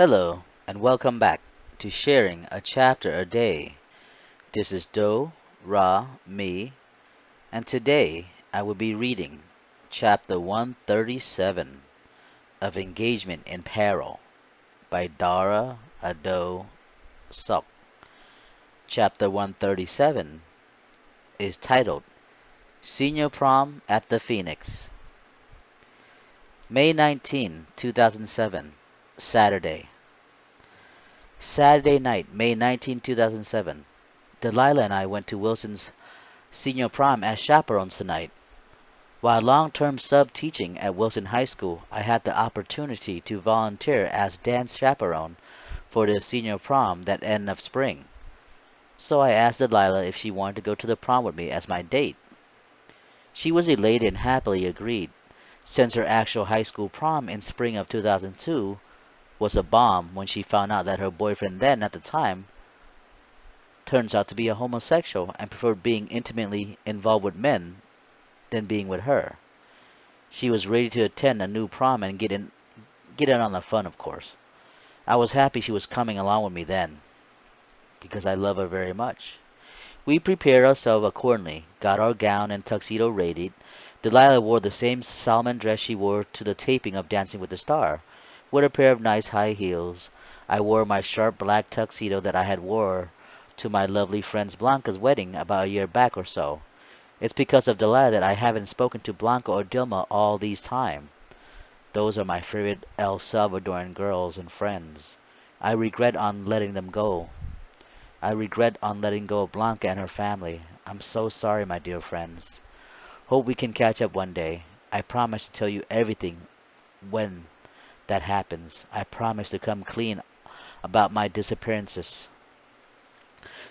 Hello, and welcome back to Sharing a Chapter a Day. This is Do, Ra, me, and today I will be reading Chapter 137 of Engagement in Peril by Dara, Odoe, Sok. Chapter 137 is titled Senior Prom at the Phoenix. May 19, 2007, Saturday. Saturday night, May 19, 2007. Delilah and I went to Wilson's senior prom as chaperones tonight. While long-term sub-teaching at Wilson High School, I had the opportunity to volunteer as dance chaperone for the senior prom that end of spring. So I asked Delilah if she wanted to go to the prom with me as my date. She was elated and happily agreed, since her actual high school prom in spring of 2002 was a bomb when she found out that her boyfriend then at the time turns out to be a homosexual and preferred being intimately involved with men than being with her. She was ready to attend a new prom and get in on the fun, of course. I was happy she was coming along with me then, because I love her very much. We prepared ourselves accordingly, got our gown and tuxedo ready. Delilah wore the same salmon dress she wore to the taping of Dancing with the Star, with a pair of nice high heels. I wore my sharp black tuxedo that I had wore to my lovely friend's Blanca's wedding about a year back or so. It's because of Delilah that I haven't spoken to Blanca or Dilma all these time. Those are my favorite El Salvadoran girls and friends. I regret on letting them go. I regret on letting go of Blanca and her family. I'm so sorry, my dear friends. Hope we can catch up one day. I promise to tell you everything when that happens. I promise to come clean about my disappearances.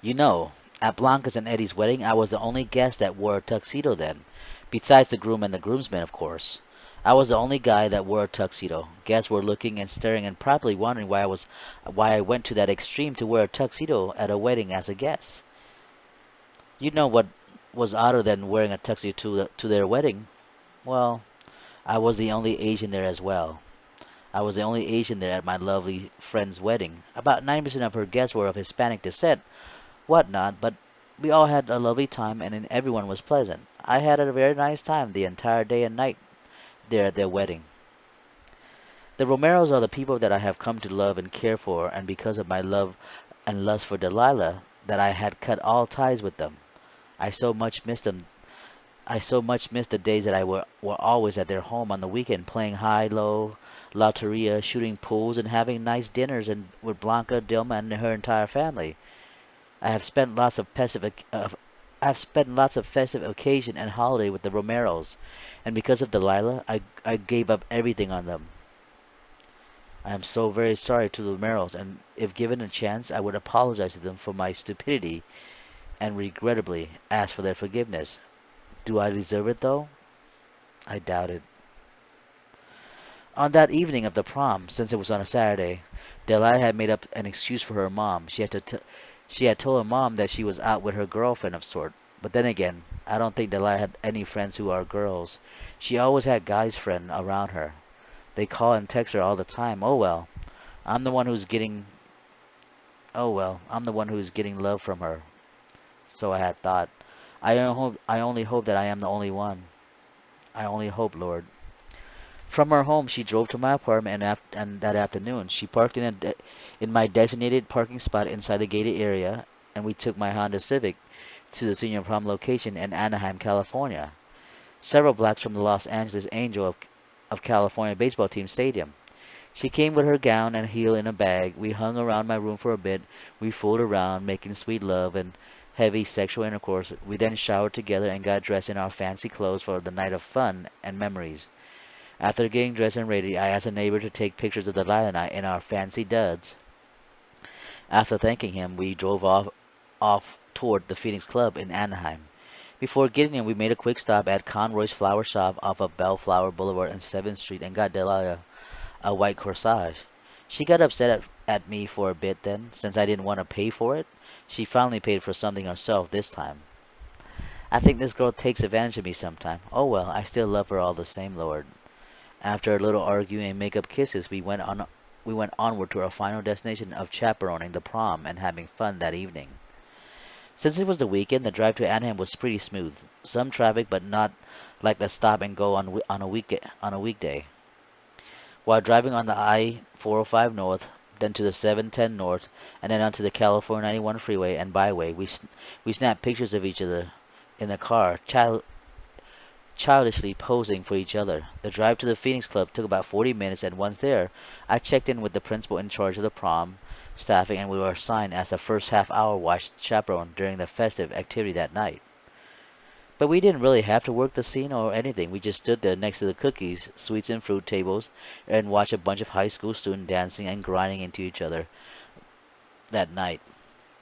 You know, at Blanca's and Eddie's wedding, I was the only guest that wore a tuxedo then, besides the groom and the groomsmen, of course. I was the only guy that wore a tuxedo. Guests were looking and staring and probably wondering why I went to that extreme to wear a tuxedo at a wedding as a guest. You know what was odder than wearing a tuxedo to their wedding? Well, I was the only Asian there as well. I was the only Asian there at my lovely friend's wedding. About 90% of her guests were of Hispanic descent, whatnot, but we all had a lovely time and everyone was pleasant. I had a very nice time the entire day and night there at their wedding. The Romeros are the people that I have come to love and care for, and because of my love and lust for Delilah, that I had cut all ties with them. I so much missed them. I so much missed the days that were always at their home on the weekend, playing high-low, loteria, shooting pools, and having nice dinners and with Blanca, Dilma, and her entire family. I have spent lots of festive occasion and holiday with the Romeros, and because of Delilah, I gave up everything on them. I am so very sorry to the Romeros, and if given a chance, I would apologize to them for my stupidity and regrettably ask for their forgiveness. Do I deserve it, though? I doubt it. On that evening of the prom, since it was on a Saturday, Delilah had made up an excuse for her mom. She had told her mom that she was out with her girlfriend of sort. But then again, I don't think Delilah had any friends who are girls. She always had guys friends around her. They call and text her all the time. I'm the one who's getting I'm the one who's getting love from her. So I had thought. I only hope that I am the only one. I only hope, Lord. From her home, she drove to my apartment, and that afternoon, she parked in my designated parking spot inside the gated area, and we took my Honda Civic to the senior prom location in Anaheim, California, several blocks from the Los Angeles Angel of California baseball team stadium. She came with her gown and heel in a bag. We hung around my room for a bit. We fooled around, making sweet love and heavy sexual intercourse. We then showered together and got dressed in our fancy clothes for the night of fun and memories. After getting dressed and ready, I asked a neighbor to take pictures of Delilah and I in our fancy duds. After thanking him, we drove off toward the Phoenix Club in Anaheim. Before getting in, we made a quick stop at Conroy's Flower Shop off of Bellflower Boulevard and 7th Street and got Delilah a white corsage. She got upset at me for a bit then, since I didn't want to pay for it. She finally paid for something herself this time. I think this girl takes advantage of me sometime. Oh I still love her all the same, Lord. After a little arguing and make-up kisses, we went on we went onward to our final destination of chaperoning the prom and having fun that evening. Since it was the weekend, the drive to Anaheim was pretty smooth. Some traffic, but not like the stop and go on a weekday. While driving on the I-405 north, then to the 710 north, and then onto the California 91 freeway and byway, we snapped pictures of each other in the car, childishly posing for each other. The drive to the Phoenix Club took about 40 minutes, and once there, I checked in with the principal in charge of the prom staffing, and we were assigned as the first half-hour watch chaperone during the festive activity that night. But we didn't really have to work the scene or anything. We just stood there next to the cookies, sweets, and fruit tables and watched a bunch of high school students dancing and grinding into each other that night.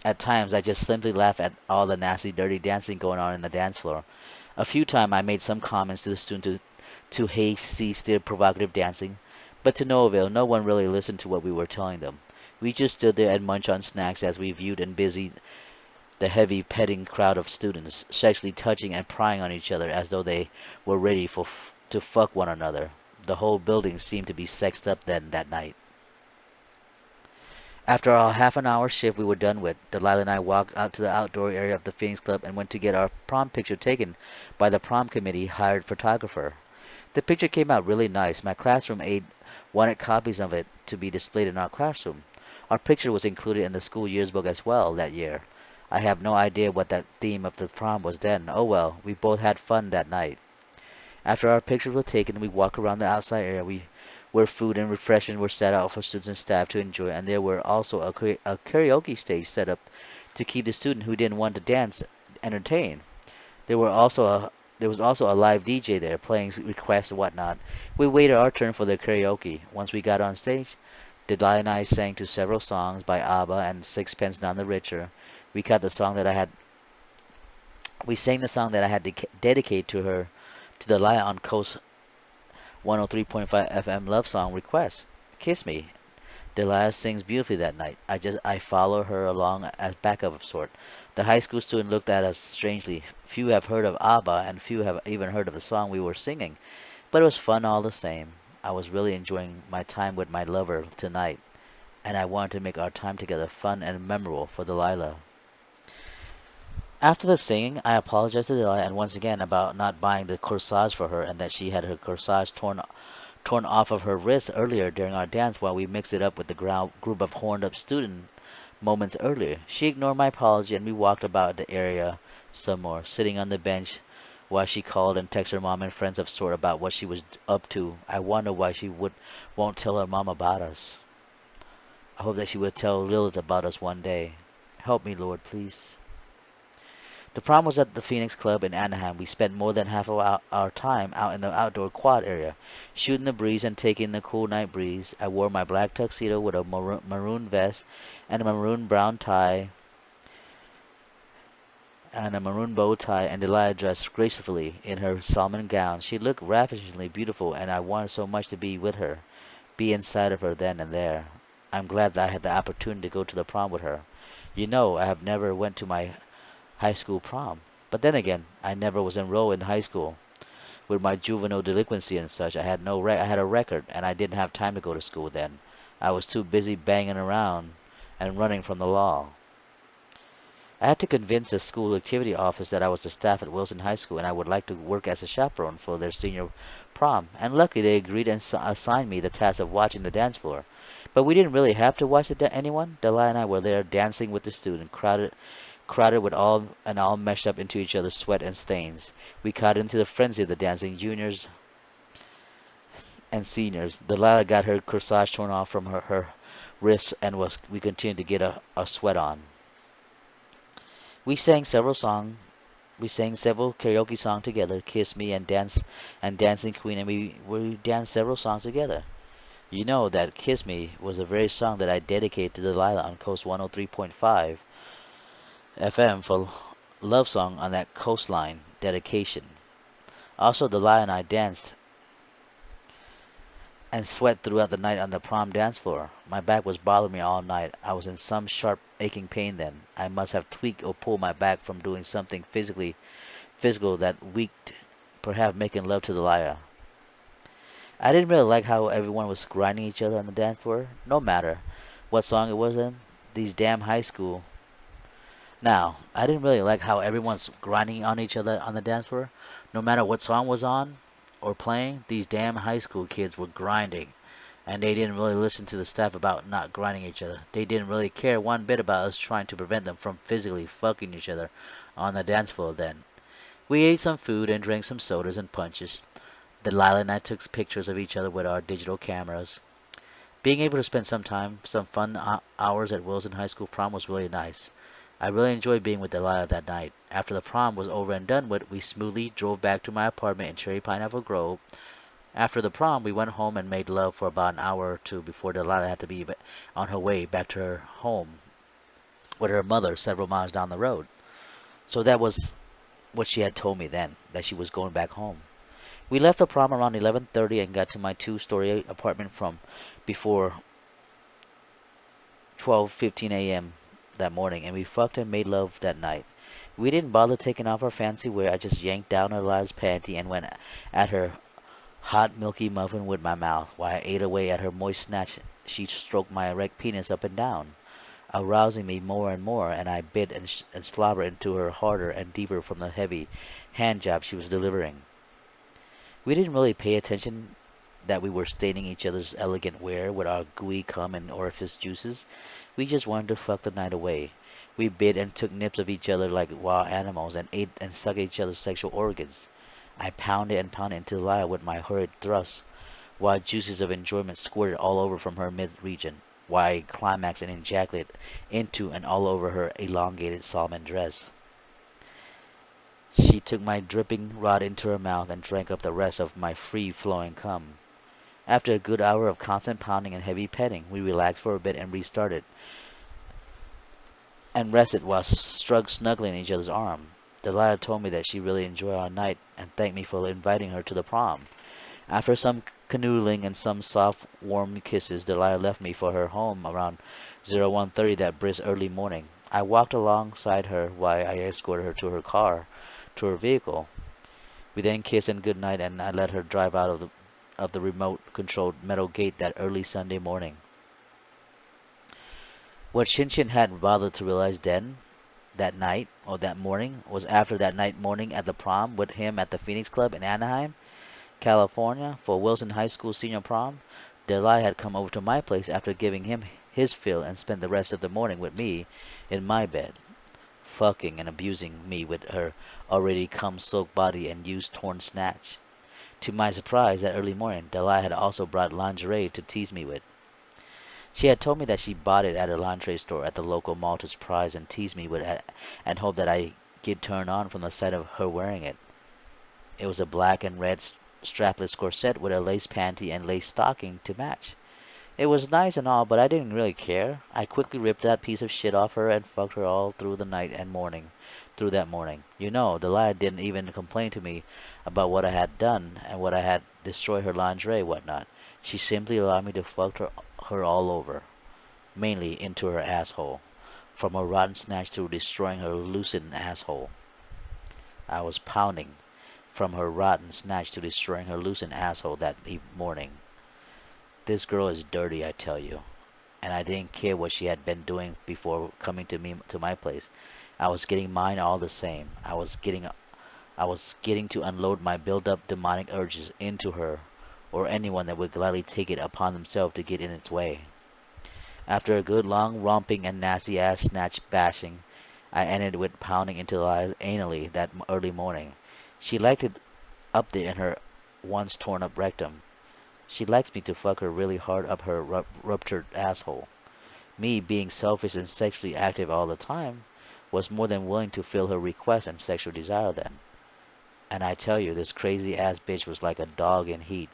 At times, I just simply laughed at all the nasty, dirty dancing going on in the dance floor. A few times, I made some comments to the students to hey, cease their provocative dancing, but to no avail. No one really listened to what we were telling them. We just stood there and munched on snacks as we viewed and busied the heavy petting crowd of students, sexually touching and prying on each other as though they were ready to fuck one another. The whole building seemed to be sexed up then that night. After our half an hour shift we were done with, Delilah and I walked out to the outdoor area of the Phoenix Club and went to get our prom picture taken by the prom committee hired photographer. The picture came out really nice. My classroom aide wanted copies of it to be displayed in our classroom. Our picture was included in the school yearbook as well that year. I have no idea what that theme of the prom was then. Oh well, we both had fun that night. After our pictures were taken, we walked around the outside area where food and refreshments were set out for students and staff to enjoy, and there were also a karaoke stage set up to keep the student who didn't want to dance entertained. There were also a there was also a live DJ there playing requests and whatnot. We waited our turn for the karaoke. Once we got on stage, Delilah and I sang to several songs by ABBA and Sixpence None the Richer. We cut the song that I had we sang the song that I had dedicated to her to Delilah on Coast 103.5 FM love song request. Kiss Me. Delilah sings beautifully that night. I follow her along as backup of sort. The high school student looked at us strangely. Few have heard of ABBA, and few have even heard of the song we were singing. But it was fun all the same. I was really enjoying my time with my lover tonight, and I wanted to make our time together fun and memorable for Delilah. After the singing, I apologized to Delilah and once again about not buying the corsage for her and that she had her corsage torn off of her wrist earlier during our dance while we mixed it up with the group of horned up students moments earlier. She ignored my apology and we walked about the area some more, sitting on the bench while she called and texted her mom and friends of sort about what she was up to. I wonder why she won't tell her mom about us. I hope that she will tell Lilith about us one day. Help me, Lord, please. The prom was at the Phoenix Club in Anaheim. We spent more than half of our time out in the outdoor quad area, shooting the breeze and taking the cool night breeze. I wore my black tuxedo with a maroon vest and a maroon brown tie and a maroon bow tie, and Delilah dressed gracefully in her salmon gown. She looked ravishingly beautiful, and I wanted so much to be with her, be inside of her then and there. I'm glad that I had the opportunity to go to the prom with her. You know, I have never went to my high school prom. But then again, I never was enrolled in high school. With my juvenile delinquency and such, I had a record, and I didn't have time to go to school then. I was too busy banging around and running from the law. I had to convince the school activity office that I was the staff at Wilson High School and I would like to work as a chaperone for their senior prom, and luckily they agreed and assigned me the task of watching the dance floor. But we didn't really have to watch anyone. Delilah and I were there dancing with the student, crowded with all meshed up into each other's sweat and stains. We caught into the frenzy of the dancing juniors and seniors. Delilah got her corsage torn off from her wrists and we continued to get a sweat on. We sang several songs. We sang several karaoke songs together, Kiss Me and Dancing Queen, and we danced several songs together. You know that Kiss Me was the very song that I dedicated to Delilah on Coast 103.5 FM for love song on that coastline dedication. Also, Delilah and I danced and sweat throughout the night on the prom dance floor. My back was bothering me all night. I was in some sharp aching pain then. I must have tweaked or pulled my back from doing something physical that weaked, perhaps making love to Delilah. I didn't really like how everyone was grinding each other on the dance floor, no matter what song it was in. These damn high school. Now, I didn't really like how everyone's grinding on each other on the dance floor, no matter what song was on or playing. These damn high school kids were grinding, and they didn't really listen to the staff about not grinding each other. They didn't really care one bit about us trying to prevent them from physically fucking each other on the dance floor then. We ate some food and drank some sodas and punches. Delilah and I took pictures of each other with our digital cameras. Being able to spend some time, some fun hours at Wilson High School prom was really nice. I really enjoyed being with Delilah that night. After the prom was over and done with, we smoothly drove back to my apartment in Cherry Pineapple Grove. After the prom, we went home and made love for about an hour or two before Delilah had to be on her way back to her home with her mother several miles down the road. So that was what she had told me then, that she was going back home. We left the prom around 11:30 and got to my two-story apartment from before 12:15 a.m. that morning, and we fucked and made love that night. We didn't bother taking off our fancy wear. I just yanked down Eliza's panty and went at her hot milky muffin with my mouth. While I ate away at her moist snatch, she stroked my erect penis up and down, arousing me more and more, and I bit and slobbered into her harder and deeper from the heavy hand job she was delivering. We didn't really pay attention that we were staining each other's elegant wear with our gooey cum and orifice juices. We just wanted to fuck the night away. We bit and took nips of each other like wild animals and ate and sucked each other's sexual organs. I pounded and pounded into Lyra with my hurried thrusts, while juices of enjoyment squirted all over from her mid-region, while I climaxed and ejaculated into and all over her elongated salmon dress. She took my dripping rod into her mouth and drank up the rest of my free-flowing cum. After a good hour of constant pounding and heavy petting, we relaxed for a bit and restarted, and rested while snuggling in each other's arm. Delilah told me that she really enjoyed our night and thanked me for inviting her to the prom. After some canoodling and some soft, warm kisses, Delilah left me for her home around 01:30 that brisk early morning. I walked alongside her while I escorted her to her vehicle. We then kissed and good night, and I let her drive out of the remote-controlled metal gate that early Sunday morning. What Shinshin hadn't bothered to realize then, that night, or that morning, was after that night morning at the prom with him at the Phoenix Club in Anaheim, California, for Wilson High School senior prom, Delilah had come over to my place after giving him his fill and spent the rest of the morning with me in my bed, fucking and abusing me with her already cum-soaked body and used torn snatch. To my surprise, that early morning, Delilah had also brought lingerie to tease me with. She had told me that she bought it at a lingerie store at the local mall to surprise and tease me with and hope that I get turned on from the sight of her wearing it. It was a black and red strapless corset with a lace panty and lace stocking to match. It was nice and all, but I didn't really care. I quickly ripped that piece of shit off her and fucked her all through the night and morning. Through that morning. You know, Delilah didn't even complain to me about what I had done and what I had destroyed her lingerie, whatnot. She simply allowed me to fuck her all over, mainly into her asshole, from her rotten snatch to destroying her loosened asshole. I was pounding from her rotten snatch to destroying her loosened asshole that morning. This girl is dirty, I tell you, and I didn't care what she had been doing before coming to my place. I was getting mine all the same. I was getting to unload my built-up demonic urges into her, or anyone that would gladly take it upon themselves to get in its way. After a good long romping and nasty ass snatch bashing, I ended with pounding into Eliza anally that early morning. She liked it up there in her once torn up rectum. She likes me to fuck her really hard up her ruptured asshole. Me, being selfish and sexually active all the time, was more than willing to fill her request and sexual desire then. And I tell you, this crazy ass bitch was like a dog in heat,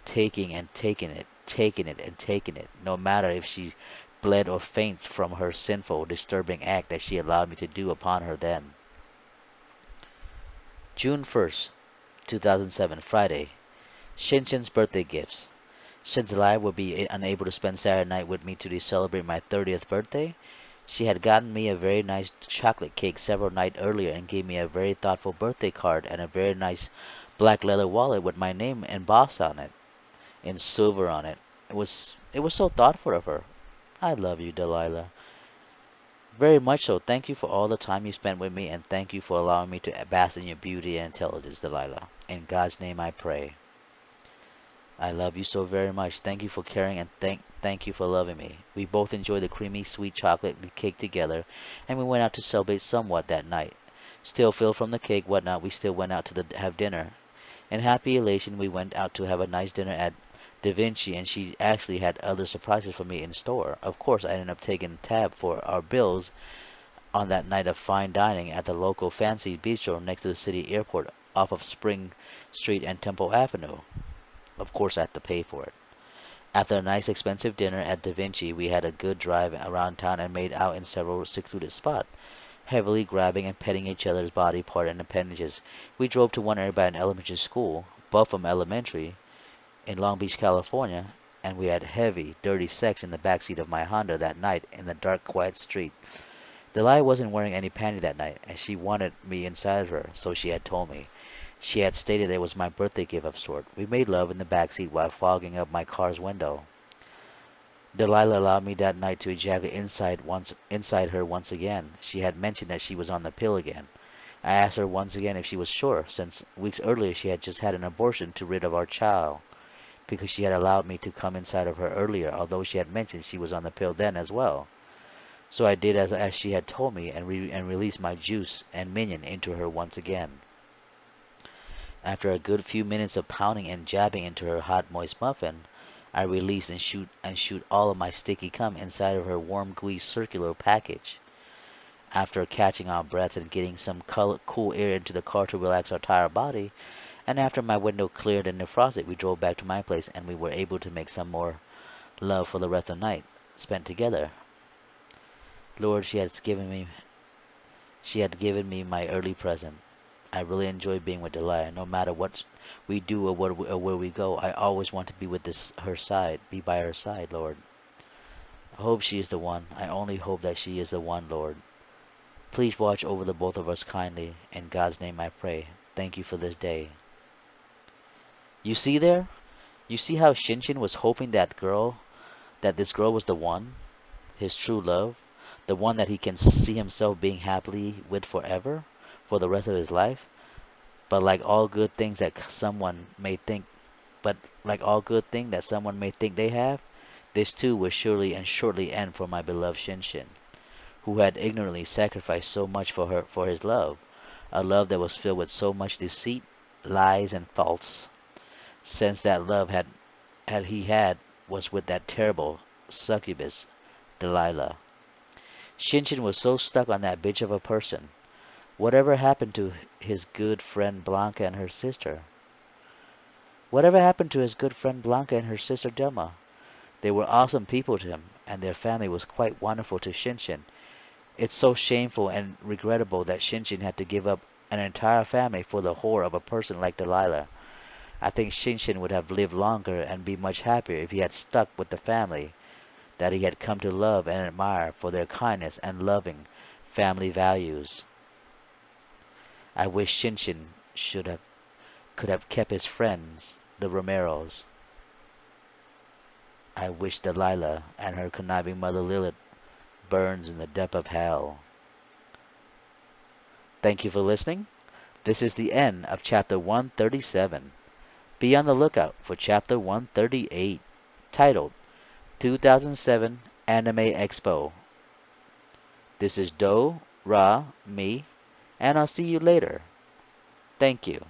taking and taking it, taking it and taking it, no matter if she bled or fainted from her sinful, disturbing act that she allowed me to do upon her then. June 1st, 2007, Friday. Shinshin's birthday gifts. Since Lai would be unable to spend Saturday night with me to celebrate my 30th birthday, she had gotten me a very nice chocolate cake several nights earlier and gave me a very thoughtful birthday card and a very nice black leather wallet with my name embossed on it. in silver on it. It was so thoughtful of her. I love you, Delilah. Very much so. Thank you for all the time you spent with me, and thank you for allowing me to bask in your beauty and intelligence, Delilah. In God's name I pray. I love you so very much. Thank you for caring and thank you for loving me. We both enjoyed the creamy sweet chocolate cake together, and we went out to celebrate somewhat that night. Still filled from the cake, whatnot, we still went out to have dinner. In happy elation, we went out to have a nice dinner at Da Vinci, and she actually had other surprises for me in store. Of course, I ended up taking tab for our bills on that night of fine dining at the local fancy bistro next to the city airport off of Spring Street and Temple Avenue. Of course, I had to pay for it. After a nice expensive dinner at Da Vinci, we had a good drive around town and made out in several secluded spots, heavily grabbing and petting each other's body part and appendages. We drove to one area by an elementary school, Buffum Elementary, in Long Beach, California, and we had heavy, dirty sex in the backseat of my Honda that night in the dark, quiet street. Delilah wasn't wearing any panty that night, and she wanted me inside of her, so she had told me. She had stated it was my birthday gift of sort. We made love in the back seat while fogging up my car's window. Delilah allowed me that night to ejaculate inside her once again. She had mentioned that she was on the pill again. I asked her once again if she was sure, since weeks earlier she had just had an abortion to rid of our child, because she had allowed me to come inside of her earlier, although she had mentioned she was on the pill then as well. So I did as she had told me and released my juice and minion into her once again. After a good few minutes of pounding and jabbing into her hot, moist muffin, I released and shoot all of my sticky cum inside of her warm, gooey, circular package. After catching our breaths and getting some cool air into the car to relax our tired body, and after my window cleared and defrosted, we drove back to my place and we were able to make some more love for the rest of the night spent together. Lord, she had given me my early present. I really enjoy being with Delia. No matter what we do or where we go, I always want to be with be by her side, Lord. I hope she is the one. I only hope that she is the one, Lord. Please watch over the both of us kindly. In God's name I pray. Thank you for this day. You see there? You see how Shinshin was hoping that this girl was the one, his true love, the one that he can see himself being happily with forever, for the rest of his life? But like all good things that someone may think, but like all good thing that someone may think they have, this too will surely and shortly end for my beloved Shinshin, who had ignorantly sacrificed so much for his love, a love that was filled with so much deceit, lies, and faults. Since that love had he had was with that terrible succubus, Delilah. Shinshin was so stuck on that bitch of a person. Whatever happened to his good friend Blanca and her sister? Whatever happened to his good friend Blanca and her sister Delma? They were awesome people to him, and their family was quite wonderful to Shinshin. It's so shameful and regrettable that Shinshin had to give up an entire family for the whore of a person like Delilah. I think Shinshin would have lived longer and be much happier if he had stuck with the family that he had come to love and admire for their kindness and loving family values. I wish Shinshin should have could have kept his friends, the Romeros. I wish Delilah and her conniving mother Lilith burns in the depth of hell. Thank you for listening. This is the end of chapter 137. Be on the lookout for chapter 138, titled 2007 Anime Expo. This is Do, Ra, me, and I'll see you later. Thank you.